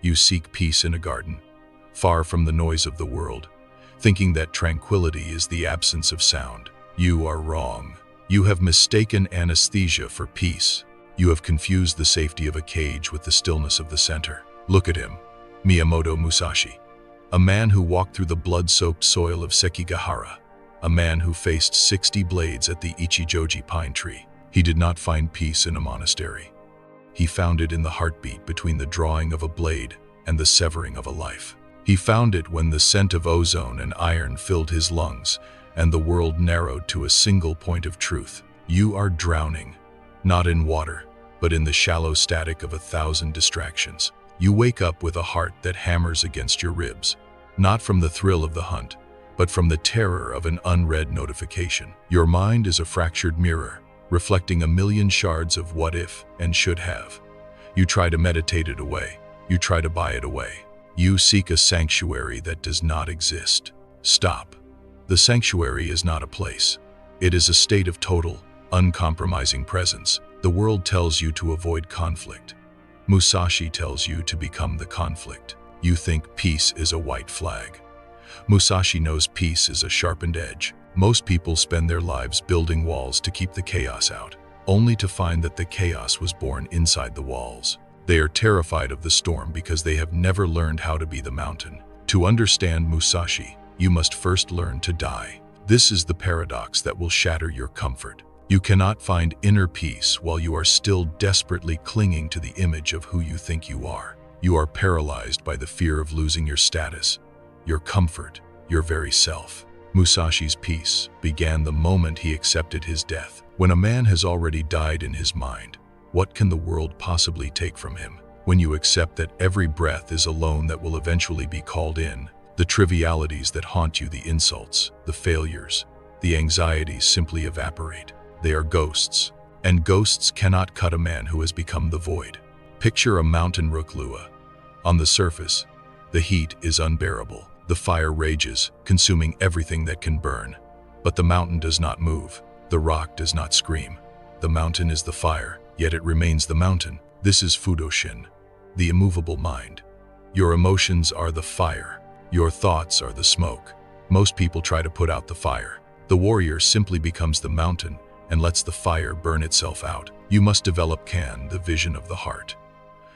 You seek peace in a garden, far from the noise of the world, thinking that tranquility is the absence of sound. You are wrong. You have mistaken anesthesia for peace. You have confused the safety of a cage with the stillness of the center. Look at him, Miyamoto Musashi, a man who walked through the blood-soaked soil of Sekigahara, a man who faced 60 blades at the Ichijoji pine tree. He did not find peace in a monastery. He found it in the heartbeat between the drawing of a blade and the severing of a life. He found it when the scent of ozone and iron filled his lungs and the world narrowed to a single point of truth. You are drowning, not in water, but in the shallow static of 1,000 distractions. You wake up with a heart that hammers against your ribs, not from the thrill of the hunt, but from the terror of an unread notification. Your mind is a fractured mirror, reflecting a million shards of what if and should have. You try to meditate it away. You try to buy it away. You seek a sanctuary that does not exist. Stop. The sanctuary is not a place. It is a state of total, uncompromising presence. The world tells you to avoid conflict. Musashi tells you to become the conflict. You think peace is a white flag. Musashi knows peace is a sharpened edge. Most people spend their lives building walls to keep the chaos out, only to find that the chaos was born inside the walls. They are terrified of the storm because they have never learned how to be the mountain. To understand Musashi, you must first learn to die. This is the paradox that will shatter your comfort. You cannot find inner peace while you are still desperately clinging to the image of who you think you are. You are paralyzed by the fear of losing your status, your comfort, your very self. Musashi's peace began the moment he accepted his death. When a man has already died in his mind, what can the world possibly take from him? When you accept that every breath is a loan that will eventually be called in, the trivialities that haunt you, the insults, the failures, the anxieties simply evaporate. They are ghosts, and ghosts cannot cut a man who has become the void. Picture a mountain Ruklua. On the surface, the heat is unbearable. The fire rages, consuming everything that can burn. But the mountain does not move. The rock does not scream. The mountain is the fire, yet it remains the mountain. This is Fudoshin, the immovable mind. Your emotions are the fire. Your thoughts are the smoke. Most people try to put out the fire. The warrior simply becomes the mountain and lets the fire burn itself out. You must develop Ken, the vision of the heart.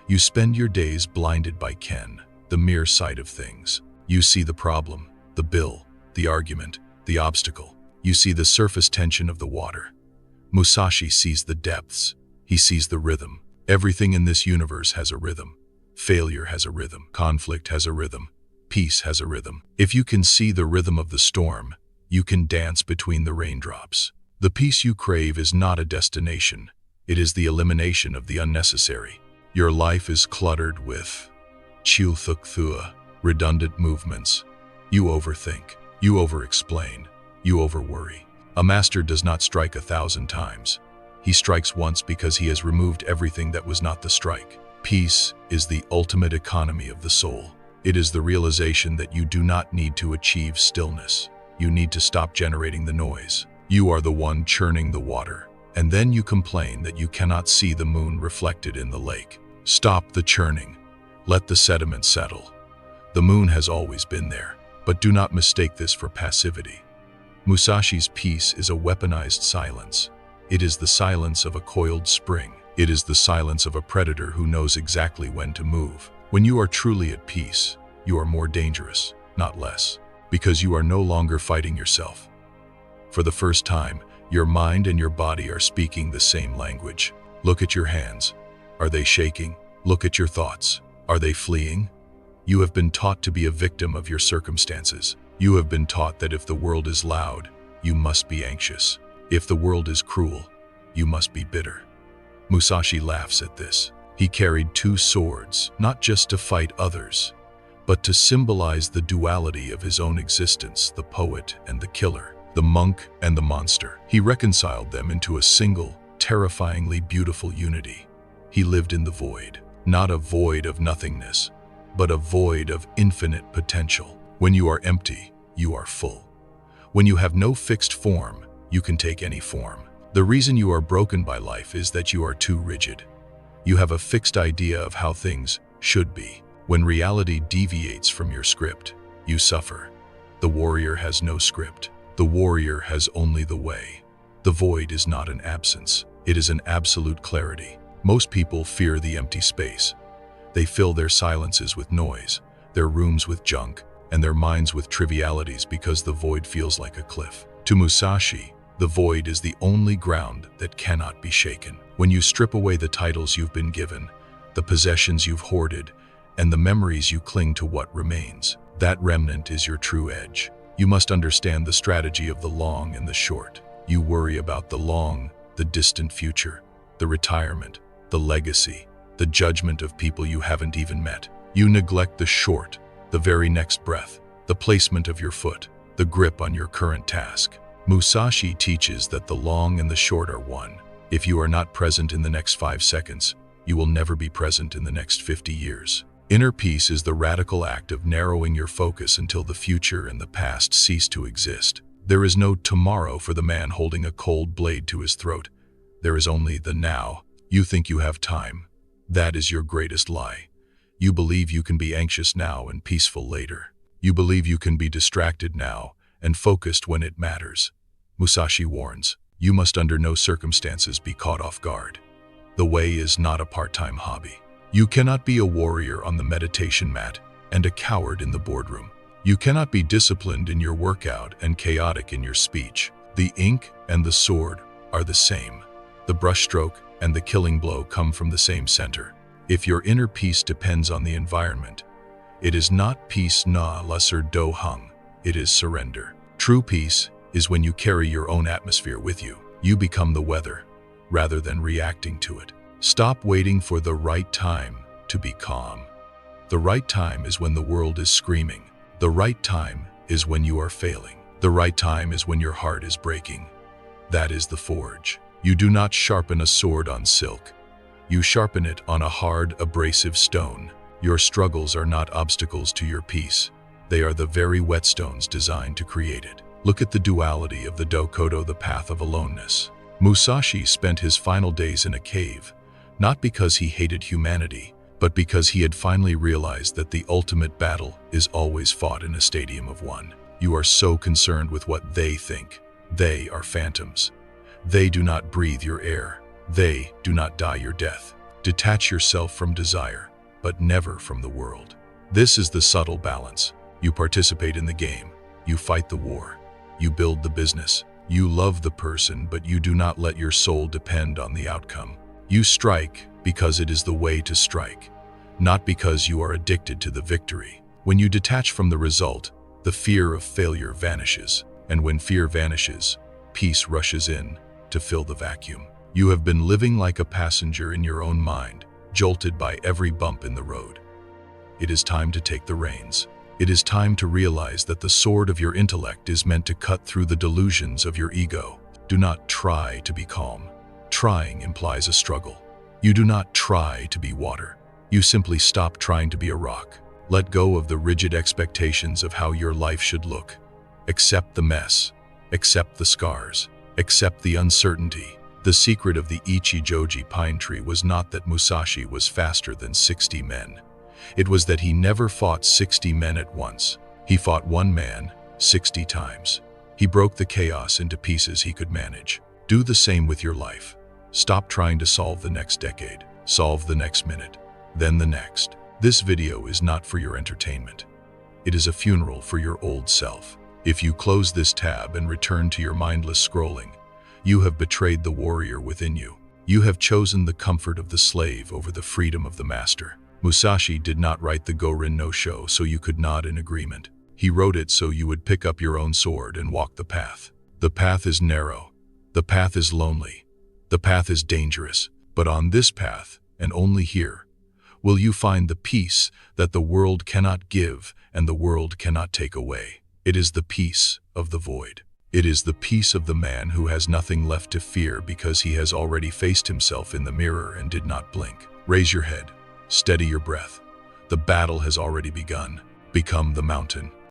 You spend your days blinded by Ken, the mere sight of things. You see the problem, the bill, the argument, the obstacle. You see the surface tension of the water. Musashi sees the depths. He sees the rhythm. Everything in this universe has a rhythm. Failure has a rhythm. Conflict has a rhythm. Peace has a rhythm. If you can see the rhythm of the storm, you can dance between the raindrops. The peace you crave is not a destination. It is the elimination of the unnecessary. Your life is cluttered with chilthukthua, redundant movements. You overthink. You over-explain. You over-worry. A master does not strike 1,000 times. He strikes once because he has removed everything that was not the strike. Peace is the ultimate economy of the soul. It is the realization that you do not need to achieve stillness. You need to stop generating the noise. You are the one churning the water, and then you complain that you cannot see the moon reflected in the lake. Stop the churning. Let the sediment settle. The moon has always been there, but do not mistake this for passivity. Musashi's peace is a weaponized silence. It is the silence of a coiled spring. It is the silence of a predator who knows exactly when to move. When you are truly at peace, you are more dangerous, not less, because you are no longer fighting yourself. For the first time, your mind and your body are speaking the same language. Look at your hands. Are they shaking? Look at your thoughts. Are they fleeing? You have been taught to be a victim of your circumstances. You have been taught that if the world is loud, you must be anxious. If the world is cruel, you must be bitter. Musashi laughs at this. He carried two swords, not just to fight others, but to symbolize the duality of his own existence, the poet and the killer, the monk and the monster. He reconciled them into a single, terrifyingly beautiful unity. He lived in the void, not a void of nothingness, but a void of infinite potential. When you are empty, you are full. When you have no fixed form, you can take any form. The reason you are broken by life is that you are too rigid. You have a fixed idea of how things should be. When reality deviates from your script, you suffer. The warrior has no script. The warrior has only the way. The void is not an absence. It is an absolute clarity. Most people fear the empty space. They fill their silences with noise, their rooms with junk, and their minds with trivialities because the void feels like a cliff. To Musashi, the void is the only ground that cannot be shaken. When you strip away the titles you've been given, the possessions you've hoarded, and the memories you cling to, what remains, that remnant is your true edge. You must understand the strategy of the long and the short. You worry about the long, the distant future, the retirement, the legacy, the judgment of people you haven't even met. You neglect the short, the very next breath, the placement of your foot, the grip on your current task. Musashi teaches that the long and the short are one. If you are not present in the next 5 seconds, you will never be present in the next 50 years. Inner peace is the radical act of narrowing your focus until the future and the past cease to exist. There is no tomorrow for the man holding a cold blade to his throat. There is only the now. You think you have time. That is your greatest lie. You believe you can be anxious now and peaceful later. You believe you can be distracted now and focused when it matters. Musashi warns, you must under no circumstances be caught off guard. The way is not a part-time hobby. You cannot be a warrior on the meditation mat and a coward in the boardroom. You cannot be disciplined in your workout and chaotic in your speech. The ink and the sword are the same. The brushstroke and the killing blow come from the same center. If your inner peace depends on the environment, it is not peace na lesser do hung, it is surrender. True peace is when you carry your own atmosphere with you. You become the weather, rather than reacting to it. Stop waiting for the right time to be calm. The right time is when the world is screaming. The right time is when you are failing. The right time is when your heart is breaking. That is the forge. You do not sharpen a sword on silk. You sharpen it on a hard, abrasive stone. Your struggles are not obstacles to your peace. They are the very whetstones designed to create it. Look at the duality of the Dokkodo, the path of aloneness. Musashi spent his final days in a cave, not because he hated humanity, but because he had finally realized that the ultimate battle is always fought in a stadium of one. You are so concerned with what they think. They are phantoms. They do not breathe your air. They do not die your death. Detach yourself from desire, but never from the world. This is the subtle balance. You participate in the game. You fight the war. You build the business. You love the person, but you do not let your soul depend on the outcome. You strike because it is the way to strike, not because you are addicted to the victory. When you detach from the result, the fear of failure vanishes. And when fear vanishes, peace rushes in to fill the vacuum. You have been living like a passenger in your own mind, jolted by every bump in the road. It is time to take the reins. It is time to realize that the sword of your intellect is meant to cut through the delusions of your ego. Do not try to be calm. Trying implies a struggle. You do not try to be water. You simply stop trying to be a rock. Let go of the rigid expectations of how your life should look. Accept the mess. Accept the scars. Accept the uncertainty. The secret of the Ichi-joji pine tree was not that Musashi was faster than 60 men. It was that he never fought 60 men at once. He fought one man 60 times. He broke the chaos into pieces he could manage. Do the same with your life. Stop trying to solve the next decade. Solve the next minute, then the next. This video is not for your entertainment. It is a funeral for your old self. If you close this tab and return to your mindless scrolling, you have betrayed the warrior within you. You have chosen the comfort of the slave over the freedom of the master. Musashi did not write the Gorin no Sho so you could nod in agreement. He wrote it so you would pick up your own sword and walk the path. The path is narrow. The path is lonely. The path is dangerous. But on this path, and only here, will you find the peace that the world cannot give and the world cannot take away. It is the peace of the void. It is the peace of the man who has nothing left to fear because he has already faced himself in the mirror and did not blink. Raise your head. Steady your breath. The battle has already begun. Become the mountain.